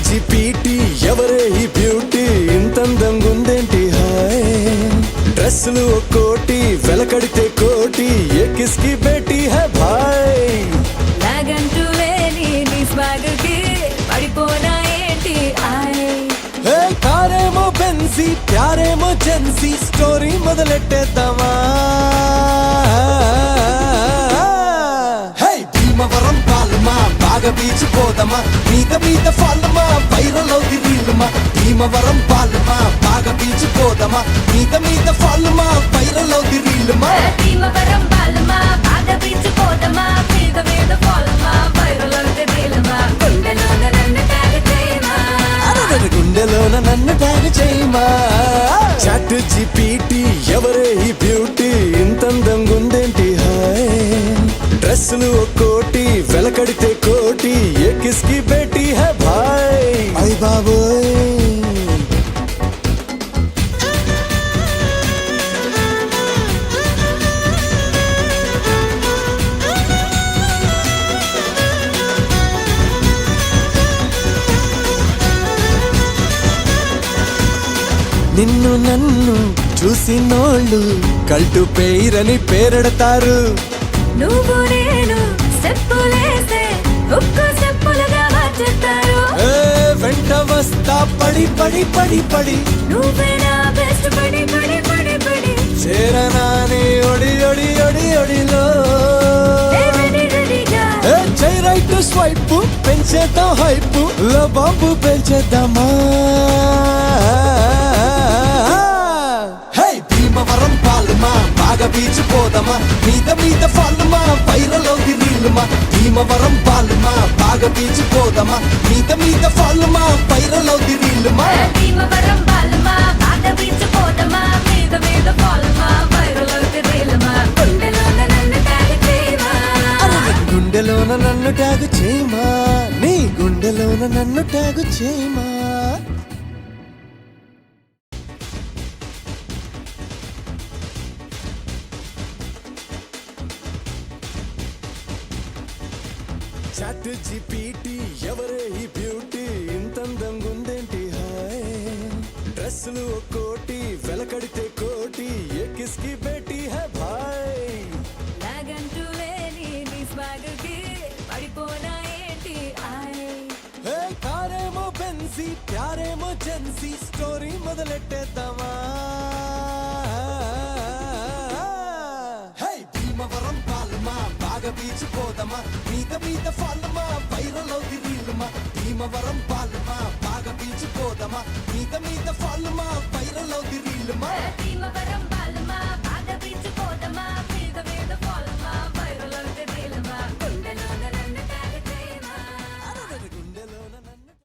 GPT ఎవరే ఈ beauty ఇంతందంగుందేంటి hi డ్రెస్సులు ఒక్కోటి వెలకడితే కోటి ఏ కిస్కి బేటీ హై భాయ్ నాగంటూ లేని నీ స్వాగకి పడిపోనా ఏంటి ఆయ్ హే కారేమో బెన్సీ ప్యారేమో జెన్సీ స్టోరీ మొదలెట్టేద్దామా హే భీమవరం పాలమా బాగా బీచ్ పోదమా మీద ఫాలమా వైరల్ అవుది రీలుమా భీమవరం పాలమా బాగా బీచ్ పోదమా మీద ఫాలమా వైరల్ అవుది రీలుమా భీమవరం బాలమా బాగా బీచ్ పోదమా మీద ఫాలమా వైరల్ అవుతే రీలుమా గుండెలోన నన్ను ట్యాగ్ చేయమా గుండెలోన నన్ను ట్యాగ్ చేయమా చాట్ జీపీటీ ఎవరే ఈ బ్యూటీ ఇంతందంగుందేంటి హాయ్ డ్రెస్సులు ఒక్కోటి వెలకడితే కోటి ఏ కిస్కి బేటీ హై భాయ్ అయ్ బాబోయ్ నిన్ను నన్ను చూసినోళ్ళు కల్టు పేరని పేరెడతారు నువ్వు నేను స్టెప్పులేస్తే ఒక్కో స్టెప్పులుగా మార్చేస్తారు వెంట వస్తా పడి పడి పడి పడి నువ్వే నా బెస్ట్ పడి పడి పడి పడి చేరనాని ఒడి ఒడి ఒడి ఒడిలో రెడీగా జై రైట్ స్వైప్ పెంచేద్దాం హైప్ లో బాంబు పెంచేద్దామా హే భీమవరం పాలమా బాగా బీచ్ పోదమా మీద ఫాలమా వైరల్ అవుది రీలుమా భీమవరం పాలమా బాగా బీచ్ పోదమా మీద ఫాలమా వైరల్ అవుది రీలుమా భీమవరం బాలమా బాగా బీచ్ పోదమా మీద ఫాలమా వైరల్ అవుతే రీలుమా గుండెలోన నన్ను ట్యాగ్ చేయమా గుండెలోన నన్ను ట్యాగ్ చేయమా నీ గుండెలోన నన్ను ట్యాగ్ చేయమా చాట్ జీపీటీ ఎవరే ఈ బ్యూటీ ఇంతందంగుందేంటి హాయ్ డ్రెస్సులు ఒక్కోటి వెలకడితే కోటి ఏ కిస్కి బేటీ హై భాయ్ నాగంటూ లేని నీ స్వాగకి పడిపోనా ఏంటి ఆయ్ హే కారేమో బెన్సీ ప్యారేమో జెన్సీ స్టోరీ మొదలెట్టేద్దామా హే భీమవరం పాలమా బాగా బీచ్ పోదమా మీద ఫాలమా వైరల్ అవుది రీలుమా భీమవరం పాలమా బాగా బీచ్ పోదమా మీద ఫాలమా వైరల్ అవుది రీలుమా